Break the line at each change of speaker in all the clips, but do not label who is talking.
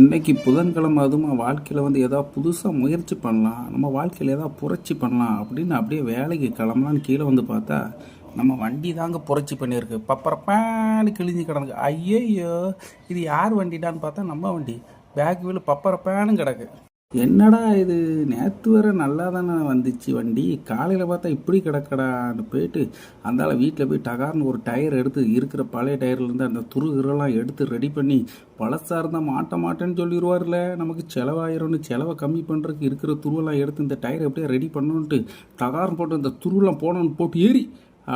இன்றைக்கி புதன்கிழமை அதுவும் வாழ்க்கையில் ஏதாவது புதுசாக முயற்சி பண்ணலாம், நம்ம வாழ்க்கையில் ஏதாவது புரட்சி பண்ணலாம் அப்படின்னு அப்படியே வேலைக்கு கிளம்பலான்னு கீழே பார்த்தா நம்ம வண்டி தாங்க புரட்சி பண்ணியிருக்கு. பப்பரப்பான்னு கிழிஞ்சு கிடக்கு. ஐயையோ, இது யார் வண்டிடான்னு பார்த்தா நம்ம வண்டி. பேக் வீல் பப்பரப்பான்னு கிடக்கு. என்னடா இது, நேற்று வரை நல்லா தானே வந்துச்சு வண்டி, காலையில் பார்த்தா இப்படி கிடக்கடான்னு போயிட்டு அந்தால வீட்டில் போய் டகார்னு ஒரு டயர் எடுத்து இருக்கிற பழைய டயர்லேருந்து அந்த துருகிரெல்லாம் எடுத்து ரெடி பண்ணி, பழசாக இருந்தால் மாட்ட மாட்டேன்னு சொல்லிடுவார்ல, நமக்கு செலவாயிரம்னு செலவை கம்மி பண்ணுறதுக்கு இருக்கிற துருவெல்லாம் எடுத்து இந்த டயரை எப்படியே ரெடி பண்ணணுன்ட்டு டகார்னு போட்டு இந்த துருவெல்லாம் போடணுன்னு போட்டு ஏறி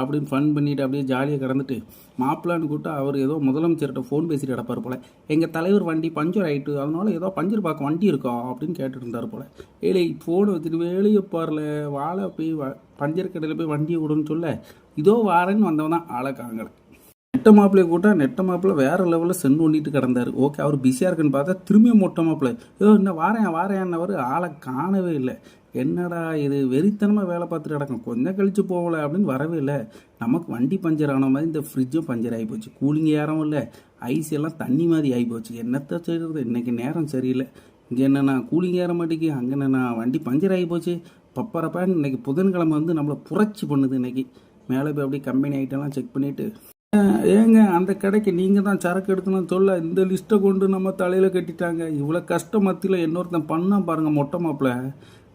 அப்படின்னு ஃபன் பண்ணிவிட்டு அப்படியே ஜாலியாக கிடந்துட்டு மாப்பிள்ளான்னு கூப்பிட்டு அவர் ஏதோ முதலமைச்சர்கிட்ட ஃபோன் பேசிட்டு கிடப்பார் போல். எங்கள் தலைவர் வண்டி பஞ்சர் ஆகிட்டு, அதனால ஏதோ பஞ்சர் பார்க்க வண்டி இருக்கா அப்படின்னு கேட்டுட்டு இருந்தார் போல். ஏழை ஃபோனை வச்சுட்டு வேலையை பாரில் வாழை போய் பஞ்சர் கடையில் போய் வண்டியை விடுன்னு சொல்ல இதோ வாரேன்னு வந்தவன் தான் ஆளை காங்கலை. நெட்ட மாப்பிள்ளையை கூட்டா நெட்ட மாப்பிள்ளை வேறு லெவலில் சென்று ஒண்டிட்டு கிடந்தார். ஓகே, அவர் பிஸியாக இருக்குன்னு பார்த்தா திரும்பியும் மொட்டை மாப்பிள்ளை ஏதோ இன்னும் வாரேன்னவர் ஆளை காணவே இல்லை. என்னடா இது, வெறித்தனமாக வேலை பார்த்துட்டு கிடக்கும், கொஞ்சம் கழித்து போகலை அப்படின்னு வரவே இல்லை. நமக்கு வண்டி பஞ்சர் ஆன மாதிரி இந்த ஃப்ரிட்ஜும் பஞ்சர் ஆகி போச்சு, கூலிங் ஏறவும் இல்லை, ஐஸ் எல்லாம் தண்ணி மாதிரி ஆகி போச்சு. என்னத்தை செய்கிறது, இன்றைக்கி நேரம் சரியில்லை. இங்கே என்னென்னா கூலிங் ஏற மாட்டேங்கி, அங்கே என்னென்னா வண்டி பஞ்சர் ஆகி போச்சு. பப்பரப்பான்னு இன்றைக்கி புதன்கிழமை நம்மளை புரட்சி பண்ணுது. இன்றைக்கி மேலே போய் அப்படியே கம்பெனி ஐட்டம்லாம் செக் பண்ணிவிட்டு, ஏங்க அந்த கடைக்கு நீங்கள் தான் சரக்கு எடுக்கணும்னு சொல்ல இந்த லிஸ்ட்டை கொண்டு நம்ம தலையில் கட்டிட்டாங்க. இவ்வளோ கஷ்ட மத்தியில் இன்னொருத்தன் பண்ணால் பாருங்கள், மொட்டை மாப்பிள்ளை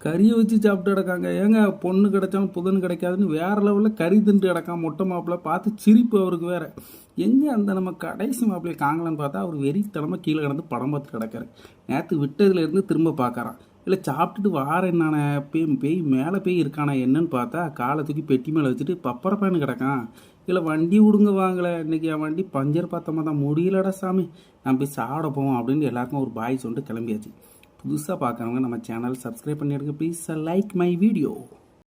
கறியை வச்சு சாப்பிட்டு கிடக்காங்க. ஏங்க பொண்ணு கிடைச்சாலும் புதன் கிடைக்காதுன்னு வேறு லெவலில் கறி தின்று கிடக்கான் மொட்டை மாப்பிள்ளை. பார்த்து சிரிப்பு அவருக்கு வேறு. எங்கே அந்த நம்ம கடைசி மாப்பிள்ளையை காங்கலான்னு பார்த்தா அவர் வெறித்தனமாக கீழே கிடந்து படம் பார்த்து கிடக்காரு. நேற்று விட்டதுலேருந்து திரும்ப பார்க்குறான். இல்லை சாப்பிட்டுட்டு வாரேன் நானே, பேய் மேலே பேய் இருக்கானா என்னன்னு பார்த்தா காலை தூக்கி பெட்டி மேலே வச்சுட்டு பப்பரப்பான்னு கிடக்கான். இல்லை வண்டி விடுங்க வாங்கலை, இன்றைக்கி என் வண்டி பஞ்சர் பார்த்தோமா தான், முடியலடா சாமி, நான் போய் சாப்பிட போவோம் அப்படின்னு எல்லாருக்கும் ஒரு பாய் சொல்லிட்டு கிளம்பியாச்சு. புதுசாக பார்க்குறவங்க நம்ம சேனல் சப்ஸ்கிரைப் பண்ணிடுங்க ப்ளீஸ். Like my video.